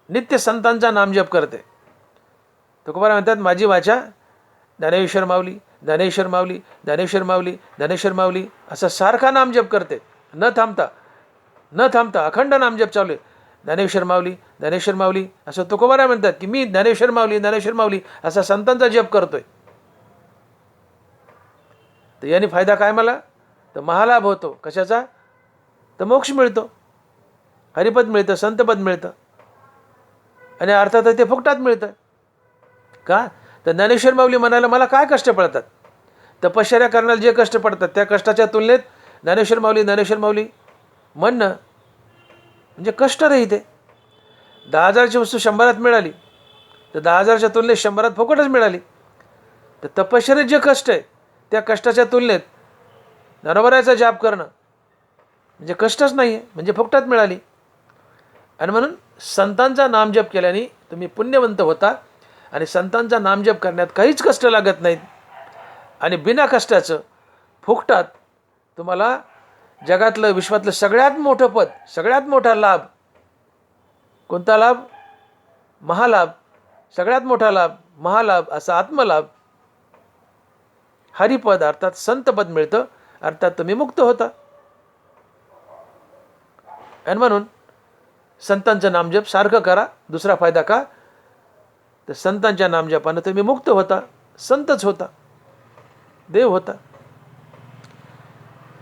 नित्य संतांचा नामजप करते. तुकोबाराय म्हणतात माझी वाचा ज्ञानेश्वर माऊली, ज्ञानेश्वर माऊली, ज्ञानेश्वर माऊली, ज्ञानेश्वर माऊली असा सारखा नामजप करते, न थांबता अखंड नामजप चालू आहे. ज्ञानेश्वर माऊली, ज्ञानेश्वर माऊली असं तुकोबाराय म्हणतात की मी ज्ञानेश्वर माऊली, ज्ञानेश्वर माऊली असा संतांचा जप करतोय. तर याने फायदा काय मला? तर महालाभ होतो. कशाचा? तर मोक्ष मिळतो, हरिपद मिळतं, संतपद मिळतं. आणि अर्थात ते फुकटात मिळतं. का? तर ज्ञानेश्वर माऊली म्हणायला मला काय कष्ट पडतात? तपश्चर्या करण्याला जे कष्ट पडतात त्या कष्टाच्या तुलनेत ज्ञानेश्वर माऊली, ज्ञानेश्वर माऊली म्हणणं म्हणजे कष्टरहित आहे. 10,000ची वस्तू 100त मिळाली तर 10,000च्या तुलनेत 100त फुकटच मिळाली. तर तपश्चर्यात जे कष्ट आहे त्या कष्टाच्या तुलनेत ज्ञानोबारायचा जाप करणं म्हणजे कष्टच नाही आहे, म्हणजे फुकटात मिळाली. आणि म्हणून संतांचा नामजप केल्याने तुम्ही पुण्यवंत होता. आणि संतांचा नामजप करण्यात काहीच कष्ट लागत नाहीत. आणि बिना कष्टाचं फुकटात तुम्हाला जगातलं, विश्वातलं सगळ्यात मोठं पद, सगळ्यात मोठा लाभ कोणता लाभ? महालाभ. सगळ्यात मोठा लाभ महालाभ, असा आत्मलाभ हरिपद अर्थात संतपद मिळतं. अर्थात तुम्ही मुक्त होता. आणि म्हणून संतांचं नामजप सारखं करा. दुसरा फायदा का? तर संतांच्या नामजपानं तुम्ही मुक्त होता, संतच होता, देव होता.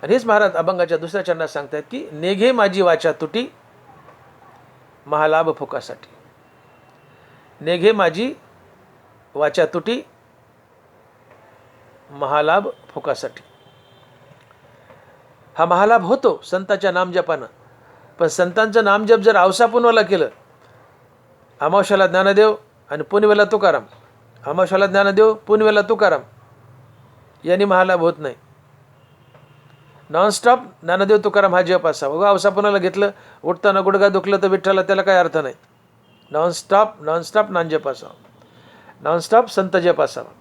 आणि हेच महाराज अभंगाच्या दुसऱ्या चरणात सांगतात की नेघे माझी वाचा तुटी महालाभ फुकासाठी. नेघे माझी वाचा तुटी महालाभ फुकासाठी. हा महालाभ होतो संतांच्या नामजपानं. पण संतांचं नामजप जर अवसापुनवाला केलं, अमावश्याला ज्ञानदेव आणि पुनवेला तुकाराम, अमावश्याला ज्ञानदेव, पुनवेला तुकाराम, यांनी महालाभ होत नाही. नॉनस्टॉप ज्ञानदेव तुकाराम हा जप असावा. उगा अवसापुनाला घेतलं, उठताना गुडघा दुखलं तर विठ्ठला, त्याला काही अर्थ नाही. नॉनस्टॉप नामजप असावा, नॉनस्टॉप संत जप असावा.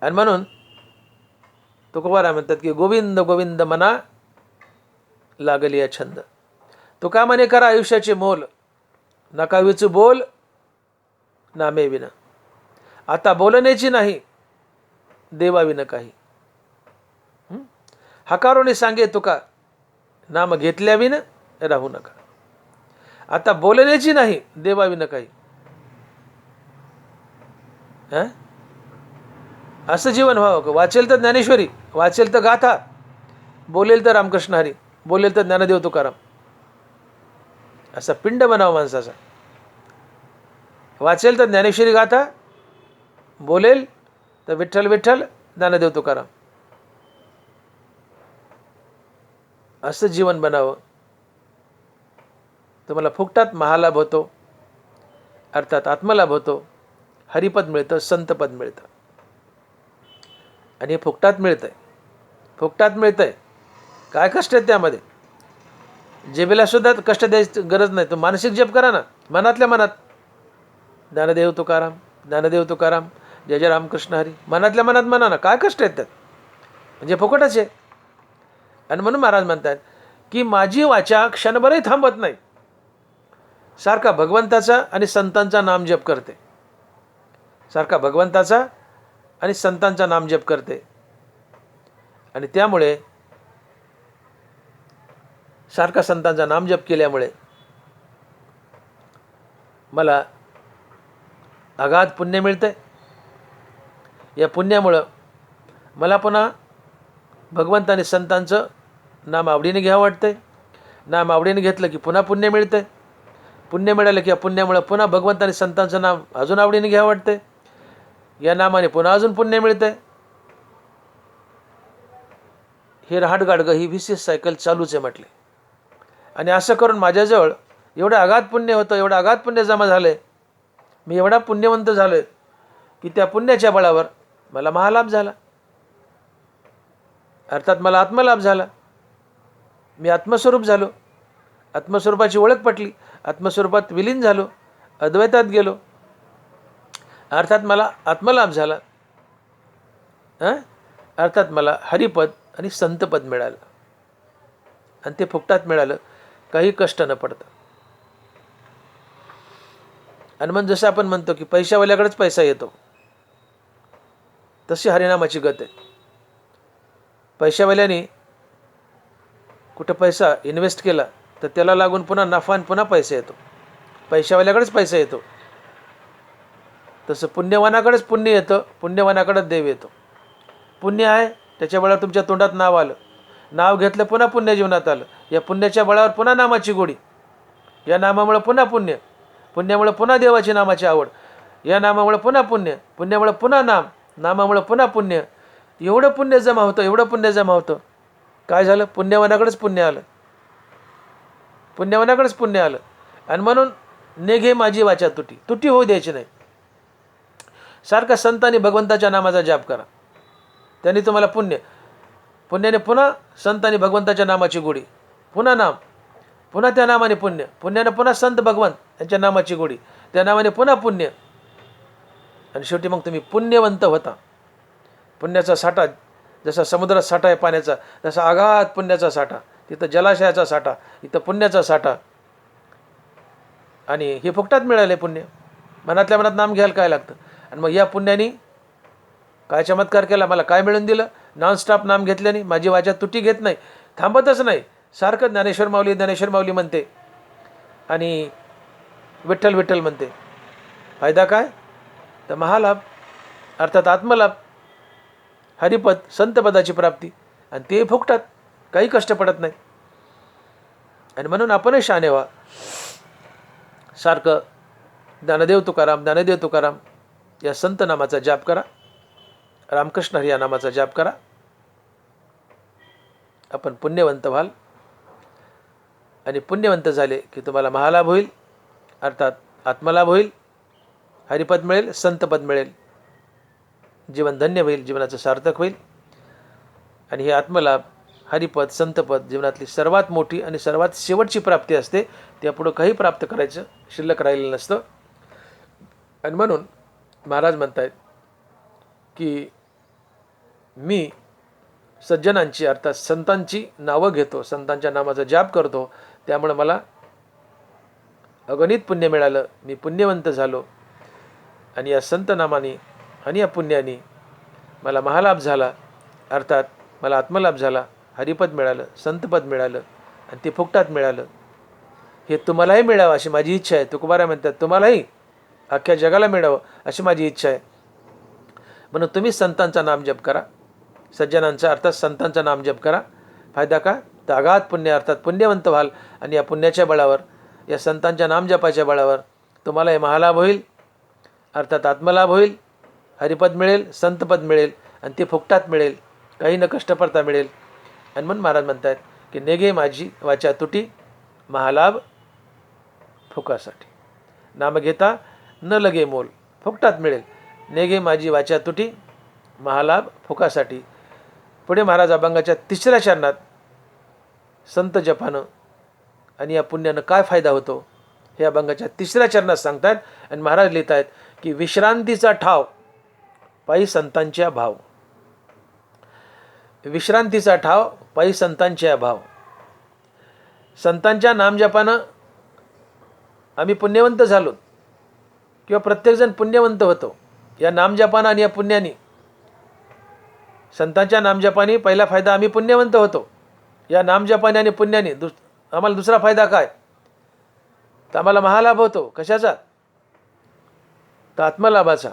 आणि म्हणून तुकोबाराय म्हणतात की गोविंद गोविंद मना लागली या छंद. तुका म्हणे करा आयुष्याचे मोल, नका विचू बोल नामे विना. आता बोलण्याची नाही देवाविन काही. हकारोने सांगे तुका नाम घेतल्याविन राहू नका. आता बोलण्याची नाही देवाविन काही. असं जीवन व्हावं. वाचेल तर ज्ञानेश्वरी, वाचेल तर गाथा, बोलेल तर रामकृष्ण हरी, बोलेल तर ज्ञानदेव तुकाराम, असा पिंड बनावा माणसाचा. वाचेल तर ज्ञानेश्वरी गाथा, बोलेल तर विठ्ठल विठ्ठल, ज्ञानदेव तुकाराम, असं जीवन बनावं. तुम्हाला फुकटात महालाभ होतो, अर्थात आत्मलाभ होतो, हरिपद मिळतं, संतपद मिळतं. आणि हे फुकटात मिळतंय, फुकटात मिळतंय. काय कष्ट आहेत त्यामध्ये? जेबेला सुद्धा कष्ट द्यायची गरज नाही. तो मानसिक जप करा ना, मनातल्या मनात ज्ञानदेव तुकाराम, ज्ञानदेव तुकाराम, जय जय रामकृष्ण हरी, मनातल्या मनात म्हणा ना. काय कष्ट आहेत त्यात? म्हणजे फुकटच आहे. आणि म्हणून महाराज म्हणतात की माझी वाचा क्षणभरही थांबत नाही, सारखा भगवंताचा आणि संतांचा नामजप करते, सारखा भगवंताचा आणि संतांचा नामजप करते. आणि त्यामुळे सारखा संतांचा नामजप केल्यामुळे मला अगाध पुण्य मिळतंय. या पुण्यामुळं मला पुन्हा भगवंत आणि संतांचं नाम आवडीने घ्यावं वाटतंय. नाम आवडीने घेतलं की पुन्हा पुण्य मिळतंय. पुण्य मिळालं की या पुण्यामुळं पुन्हा भगवंत आणि संतांचं नाम अजून आवडीने घ्यावं वाटतंय. या नामाने पुन्हा अजून पुण्य मिळतंय. हे रहाटगाडगं, ही विशेष सायकल चालूच आहे म्हटले. आणि असं करून माझ्याजवळ एवढं अगाध पुण्य होतं, एवढं अगाध पुण्य जमा झालं आहे, मी एवढा पुण्यवंत झालो आहे की त्या पुण्याच्या बळावर मला महालाभ झाला, अर्थात मला आत्मलाभ झाला. मी आत्मस्वरूप झालो, आत्मस्वरूपाची ओळख पटली, आत्मस्वरूपात विलीन झालो, अद्वैतात गेलो. अर्थात मला आत्मलाभ झाला, अर्थात मला हरिपद आणि संतपद मिळालं, आणि ते फुकटात मिळालं, काही कष्ट न पडता. आणि मग जसं आपण म्हणतो की पैशावाल्याकडेच पैसा येतो, तशी हरिनामाची गत आहे. पैशावाल्याने कुठं पैसा इन्व्हेस्ट केला तर त्याला लागून पुन्हा नफा आणि पुन्हा पैसा येतो, पैशावाल्याकडेच पैसा येतो. तसं पुण्यवानाकडेच पुण्य येतं, पुण्यवानाकडेच देव येतो. पुण्य आहे त्याच्या बळावर तुमच्या तोंडात नाव आलं, नाव घेतलं पुन्हा पुण्य जीवनात आलं, या पुण्याच्या बळावर पुन्हा नामाची गोडी, या नामामुळे पुन्हा पुण्य, पुण्यामुळे पुन्हा देवाची नामाची आवड, या नामामुळे पुन्हा पुण्य, पुण्यामुळे पुन्हा नाम, नामामुळे पुन्हा पुण्य. एवढं पुण्य जमा होतं, एवढं पुण्य जमा होतं. काय झालं? पुण्यवानाकडेच पुण्य आलं, पुण्यवानाकडेच पुण्य आलं. आणि म्हणून नेघे माझी वाचा तुटी, तुटी होऊ द्यायची नाही. सारखा संतांनी भगवंताच्या नामाचा जाप करा, त्यांनी तुम्हाला पुण्य, पुण्याने पुन्हा संतांनी भगवंताच्या नामाची गोडी, पुन्हा नाम, पुन्हा त्या नामाने पुण्य, पुण्याने पुन्हा संत भगवंत यांच्या नामाची गोडी, त्या नामाने पुन्हा पुण्य. आणि शेवटी मग तुम्ही पुण्यवंत होता. पुण्याचा साठा जसा समुद्रात साठा आहे पाण्याचा, तसा आघात पुण्याचा साठा, तिथं जलाशयाचा साठा, इथं पुण्याचा साठा. आणि हे फुकटात मिळाले पुण्य. मनातल्या मनात नाम घ्यायला काय लागतं? आणि मग या पुण्याने काय चमत्कार केला, मला काय मिळून दिलं? नॉनस्टॉप नाम घेतल्याने माझी वाचा तुटी घेत नाही, थांबतच नाही, सारखं ज्ञानेश्वर माऊली ज्ञानेश्वर माऊली म्हणते आणि विठ्ठल विठ्ठल म्हणते. फायदा काय? तर महालाभ, अर्थात आत्मलाभ, हरिपद संतपदाची प्राप्ती, आणि ते फुकटात, काही कष्ट पडत नाही. आणि म्हणून आपणही शहाणे व्हा, सारखं ज्ञानदेव तुकाराम ज्ञानदेव तुकाराम या संत नामाचा जाप करा, रामकृष्ण हरी या नामाचा जाप करा. आपण पुण्यवंत व्हाल, आणि पुण्यवंत झाले की तुम्हाला महालाभ होईल, अर्थात आत्मलाभ होईल, हरिपद मिळेल, संतपद मिळेल, जीवन धन्य होईल, जीवनाचं सार्थक होईल. आणि हे आत्मलाभ, हरिपद, संतपद जीवनातली सर्वात मोठी आणि सर्वात शेवटची प्राप्ती असते. त्यापुढं काही प्राप्त करायचं शिल्लक राहिलेलं नसतं. आणि म्हणून महाराज म्हणतायत की मी सज्जनांची अर्थात संतांची नावं घेतो, संतांच्या नामाचा जाप करतो, त्यामुळे मला अगणित पुण्य मिळालं, मी पुण्यवंत झालो. आणि या संत नामाने आणि या पुण्याने मला महालाभ झाला, अर्थात मला आत्मलाभ झाला, हरिपद मिळालं, संतपद मिळालं, आणि ते फुकटात मिळालं. हे तुम्हालाही मिळावं अशी माझी इच्छा आहे. तुकोबाराय म्हणतात तुम्हालाही अख्ख्या जगाला मिळावं अशी माझी इच्छा आहे. म्हणून तुम्ही संतांचा नाम जप करा, सज्जनांचा अर्थात संतांचा नाम जप करा. फायदा का? तर अगाध पुण्य, अर्थात पुण्यवंत व्हाल, आणि या पुण्याच्या बळावर, या संतांच्या नाम जपाच्या बळावर तुम्हालाही महालाभ होईल, अर्थात आत्मलाभ होईल, हरिपद मिळेल, संतपद मिळेल, आणि ते फुकटात मिळेल, काही न कष्ट पडता मिळेल. आणि म्हणून महाराज म्हणतात की नेगे माझी वाचा तुटी, महालाभ फुकासाठी, नाम घेता न लगे मोल, फुकटात मिळेल. नेगे माझी वाचा तुटी, महालाभ फुकासाठी. पुढे महाराज अभंगाच्या 3ऱ्या चरणात संत जपानं आणि या पुण्यानं काय फायदा होतो हे अभंगाच्या 3ऱ्या चरणात सांगतात. आणि महाराज लिहित आहेत की विश्रांतीचा ठाव पायी संतांच्या भाव, विश्रांतीचा ठाव पायी संतांच्या भाव. संतांच्या नामजपानं आम्ही पुण्यवंत झालो, किंवा प्रत्येकजण पुण्यवंत होतो या नामजपानं आणि या पुण्याने. संतांच्या नामजपाने पहिला फायदा, आम्ही पुण्यवंत होतो या नामजपाने आणि पुण्याने. आम्हाला दुसरा फायदा काय? तर आम्हाला महालाभ होतो. कशाचा? तर आत्मलाभाचा,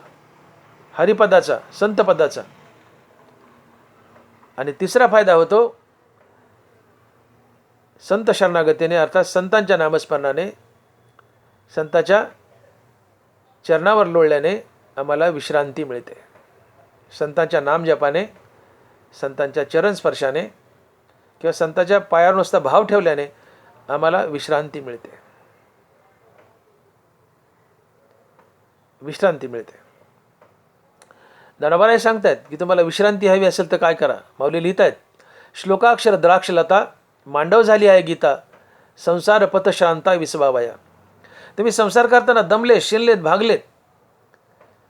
हरिपदाचा, संतपदाचा. आणि तिसरा फायदा होतो संत शरणागतीने, अर्थात संतांच्या नामस्मरणाने, संताच्या चरणावर लोळल्याने आम्हाला विश्रांती मिळते. संतांच्या नामजपाने, संतांच्या चरणस्पर्शाने किंवा संतांच्या पायावर नुसता भाव ठेवल्याने आम्हाला विश्रांती मिळते, विश्रांती मिळते. ज्ञानोबाराय सांगतायत की तुम्हाला विश्रांती हवी असेल तर काय करा. माऊली लिहित आहेत, श्लोकाक्षर द्राक्षलता मांडव झाली आहे गीता, संसार पथ शांता विसवावया. तुम्ही संसार करताना दमले, शिनलेत, भागलेत,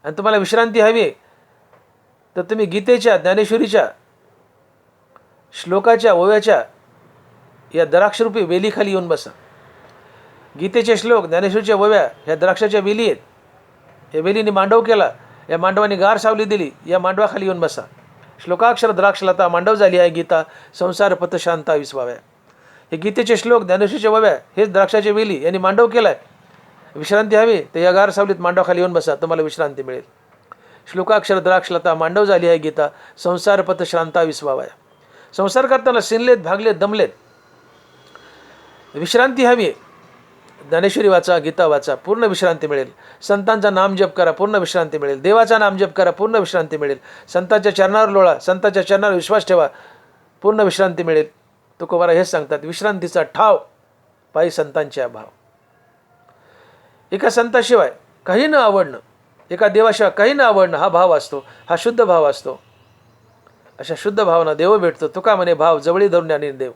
आणि तुम्हाला विश्रांती हवी आहे, तर तुम्ही गीतेच्या, ज्ञानेश्वरीच्या श्लोकाच्या ओव्याच्या या द्राक्षरूपी वेलीखाली येऊन बसा. गीतेचे श्लोक, ज्ञानेश्वरीच्या ओव्या ह्या द्राक्षाच्या वेली आहेत. या वेलीने मांडव केला, या मांडवाने गार सावली दिली, या मांडवाखाली येऊन बसा. श्लोकाक्षर द्राक्षलता मांडव झाली आहे गीता, संसार पथ शांता विस्वाव्या. हे गीतेचे श्लोक, ज्ञानेश्वरीच्या ओव्या हेच द्राक्षाच्या वेली यांनी मांडव केला आहे. विश्रांती हवी तर या गार सावलीत मांडवाखाली येऊन बसा, तुम्हाला विश्रांती मिळेल. श्लोकाक्षर द्राक्षलता मांडव झाली आहे गीता, संसार पथ शांता विस्वाव्या. संसार करताना सिनलेत, भागलेत, दमलेत, विश्रांती हवी आहे. ज्ञानेश्वरी वाचा, गीता वाचा, पूर्ण विश्रांती मिळेल. संतांचा नाम जप करा, पूर्ण विश्रांती मिळेल. देवाचा नाम जप करा, पूर्ण विश्रांती मिळेल. संतांच्या चरणावर लोळा, संतांच्या चरणावर विश्वास ठेवा, पूर्ण विश्रांती मिळेल. तुकोबारा हेच सांगतात, विश्रांतीचा ठाव पायी संतांच्या भाव. एका संताशिवाय काही न आवडणं, एका देवाशिवाय काही न आवडणं हा भाव असतो, हा शुद्ध भाव असतो. अशा शुद्ध भावना देव भेटतो. तुका म्हणे भाव जवळी धरून आणि देव.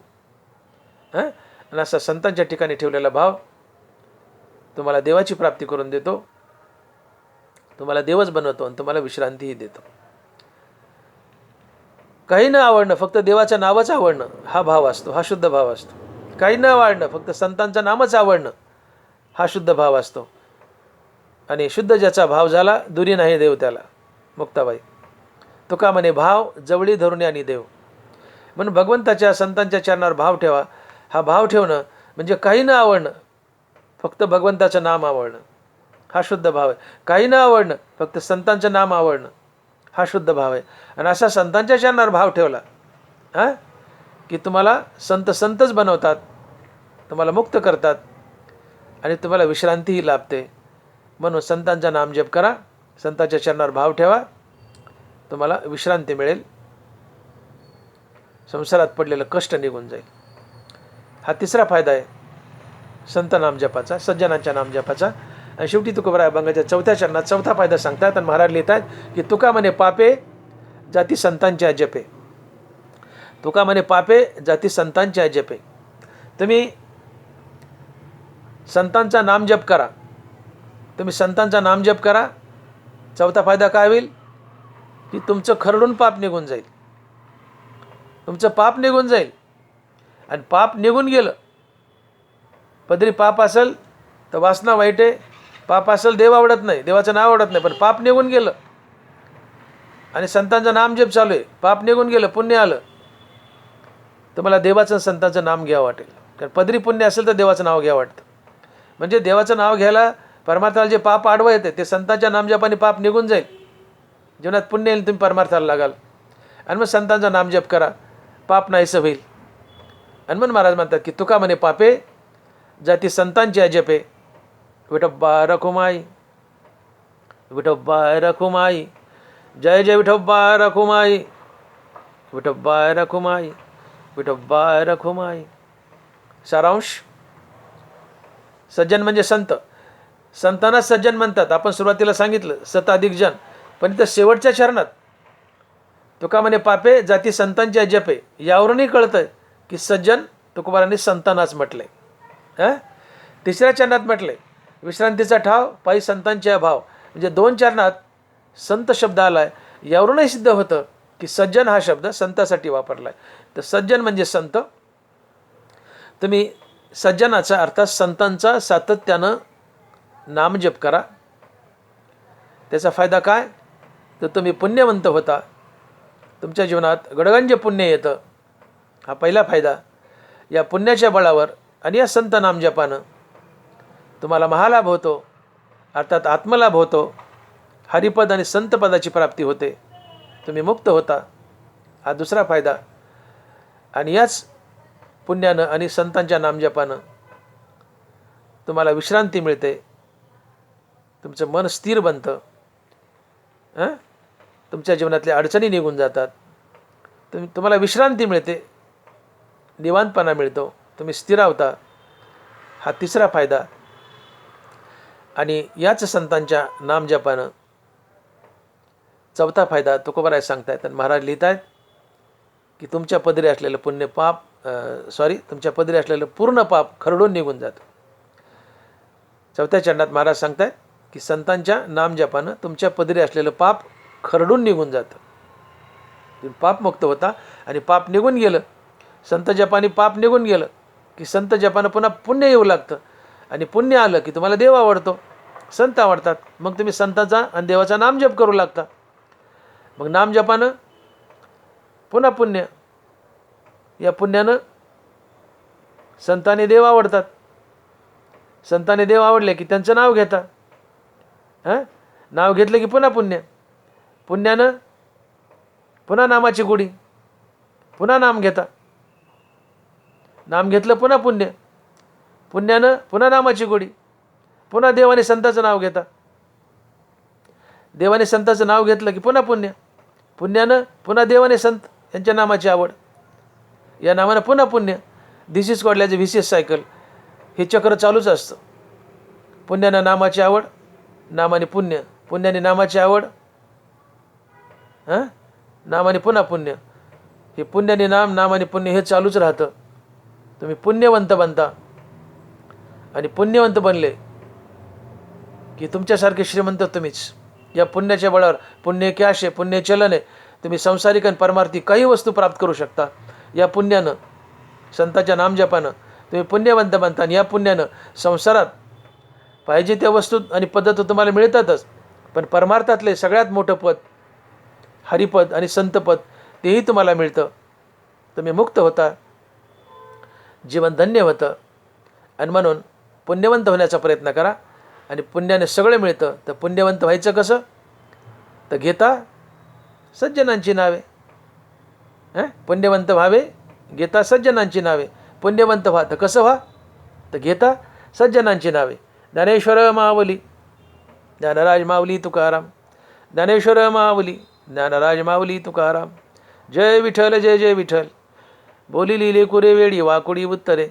आणि असा संतांच्या ठिकाणी ठेवलेला भाव तुम्हाला देवाची प्राप्ती करून देतो, तुम्हाला देवच बनवतो आणि तुम्हाला विश्रांतीही देतो. काही न आवडणं, फक्त देवाचं नावच आवडणं हा भाव असतो, हा शुद्ध भाव असतो. काही न आवडणं, फक्त संतांचं नामच आवडणं हा शुद्ध भाव असतो. आणि शुद्ध ज्याचा भाव झाला, दुरी नाही देव त्याला. मुक्ताबाई. तुका म्हणे भाव जवळी धरून आणि देव. म्हणून भगवंताच्या, संतांच्या चरणावर भाव ठेवा. हा भाव ठेवणं म्हणजे काही न आवडणं, फक्त भगवंताचं नाम आवडणं हा शुद्ध भाव आहे. काही न आवडणं, फक्त संतांचं नाम आवडणं हा शुद्ध भाव आहे. आणि असा संतांच्या चरणावर भाव ठेवला की तुम्हाला संत संतच बनवतात, तुम्हाला मुक्त करतात आणि तुम्हाला विश्रांतीही लाभते. म्हणून संतांचा नाम जप करा, संतांच्या चरणावर भाव ठेवा, तुम्हाला विश्रांती मिळेल. संसारात पडलेलं कष्ट निघून जाईल. हा तिसरा फायदा आहे संत नामजपाचा, सज्जनांच्या नामजपाचा. आणि शेवटी तुकोबाराय अभंगाच्या 4थ्या चरणात 4था फायदा सांगतात आणि महाराज लिहितात की तुका म्हणे पापे जाती संतांच्या जपे. तुका म्हणे पापे जाती संतांच्या जपे. तुम्ही संतांचा नाम जप करा, तुम्ही संतांचा नाम जप करा. 4था फायदा काय होईल की तुमचं खरडून पाप निघून जाईल, तुमचं पाप निघून जाईल. आणि पाप निघून गेलं, पदरी पाप असेल तर वासना वाईट आहे, पाप असेल देव आवडत नाही, देवाचं नाव आवडत नाही, पण पाप निघून गेलं आणि संतांचं नाम जप चालू आहे, पाप निघून गेलं, पुण्य आलं, तर मला देवाचं संतांचं नाम घ्यावं वाटेल. कारण पदरी पुण्य असेल तर देवाचं नाव घ्यावं वाटतं. म्हणजे देवाचं नाव घ्यायला परमार्थाला जे पाप आडवं येते ते संतांच्या नामजपाने पाप निघून जाईल. जीवनात पुण्य येईल, तुम्ही परमार्थाला लागाल. आणि मग संतांचा नाम जप करा, पाप नाहीसं होईल. आणि मग महाराज म्हणतात की तुका म्हणे पापे जाती संतांची अजपे. विठोबा रखुमाई, विठोबा रखुमाई, जय जय विठोबा रखुमाई, विठोबा रखुमाई, विठोबा रखुमाई. सारांश, सज्जन म्हणजे संत. संतांना सज्जन म्हणतात. आपण सुरुवातीला सांगितलं सत अधिक जन, पण इथं शेवटच्या चरणात तुका म्हणे पापे जाती संतांची अजपे, यावरूनही कळतं की सज्जन तुकोबारांनी संतांनाच म्हटलंय. तिसऱ्या चरणात म्हटलंय विश्रांतीचा ठाव पायी संतांचे भाव. म्हणजे 2 चरणात संत शब्द आलाय. यावरूनही सिद्ध होतं की सज्जन हा शब्द संतासाठी वापरलाय. तर सज्जन म्हणजे संत. तुम्ही सज्जनाचा अर्थात संतांचा सातत्यानं नामजप करा. त्याचा फायदा काय, तर तुम्ही पुण्यवंत होता, तुमच्या जीवनात गडगंज पुण्य येतं. हा पहिला फायदा. या पुण्याच्या बळावर आणि या संत नामजपानं तुम्हाला महालाभ होतो, अर्थात आत्मलाभ होतो. हरिपद आणि संतपदाची प्राप्ती होते, तुम्ही मुक्त होता. हा दुसरा फायदा. आणि याच पुण्यानं आणि संतांच्या नामजपानं तुम्हाला विश्रांती मिळते, तुमचं मन स्थिर बनतं, तुमच्या जीवनातल्या अडचणी निघून जातात, तुम्हाला विश्रांती मिळते, निवांतपणा मिळतो, तुम्ही स्थिरावता. हा तिसरा फायदा. आणि याच संतांच्या नामजपानं 4था फायदा तुकोबाराय सांगतायत आणि महाराज लिहित आहेत की तुमच्या पदरी असलेलं पुण्य पाप तुमच्या पदरी असलेलं पूर्ण पाप खरडून निघून जातं. 4थ्या चरणात महाराज सांगतायत की संतांच्या नामजपानं तुमच्या पदरी असलेलं पाप खरडून निघून जातं. तुम्ही पापमुक्त होता आणि पाप निघून गेलं. संत जपाने पाप निघून गेलं की संत जपानं पुन्हा पुण्य येऊ लागतं आणि पुण्य आलं की तुम्हाला देव आवडतो, संत आवडतात. मग तुम्ही संताचा आणि देवाचा नामजप करू लागता. मग नामजपानं पुन्हा पुण्य, या पुण्यानं संतांनी देव आवडतात. संतांनी देव आवडले की त्यांचं नाव घेता. नाव घेतलं की पुन्हा पुण्य, पुण्यानं पुन्हा नामाची गोडी, पुन्हा नाम घेता. नाम घेतलं पुन्हा पुण्य, पुण्यानं पुन्हा नामाची गोडी, पुन्हा देवाने संताचं नाव घेता. देवाने संताचं नाव घेतलं की पुन्हा पुण्य, पुण्यानं पुन्हा देवाने संत यांच्या नामाची आवड, या नावानं पुन्हा पुण्य. This is called as a vicious cycle. हे चक्र चालूच असतं. पुण्यानं नामाची आवड, नामाने पुण्य, पुण्याने नामाची आवड, नामाने पुन्हा पुण्य. हे पुण्याने नाम, नामाने पुण्य हे चालूच राहतं. तुम्ही पुण्यवंत बनता आणि पुण्यवंत बनले की तुमच्यासारखे श्रीमंत तुम्हीच. या पुण्याच्या बळावर, पुण्य की आशे पुण्य चलने, तुम्ही संसारिक आणि परमार्थी काही वस्तू प्राप्त करू शकता. या पुण्यानं, संताच्या नामजपानं तुम्ही पुण्यवंत बनता आणि या पुण्यानं संसारात पाहिजे त्या वस्तू आणि पद्धत तुम्हाला मिळतातच, पण परमार्थातले सगळ्यात मोठं पद, हरिपद आणि संतपद, तेही तुम्हाला मिळतं. तुम्ही मुक्त होता, जीवन धन्य होतं. आणि म्हणून पुण्यवंत होण्याचा प्रयत्न करा आणि पुण्याने सगळं मिळतं. तर पुण्यवंत व्हायचं कसं? तर घेता सज्जनांची नावे. पुण्यवंत व्हावे, घेता सज्जनांची नावे. पुण्यवंत व्हा तर कसं व्हा? तर घेता सज्जनांची नावे. ज्ञानेश्वर माऊली, ज्ञानराज माऊली तुकाराम. ज्ञानेश्वर माऊली, ज्ञानराज माऊली तुकाराम. जय विठ्ठल, जय जय विठ्ठल. बोली लिहिले कुरे वेळी वाकुडी उत्तरे.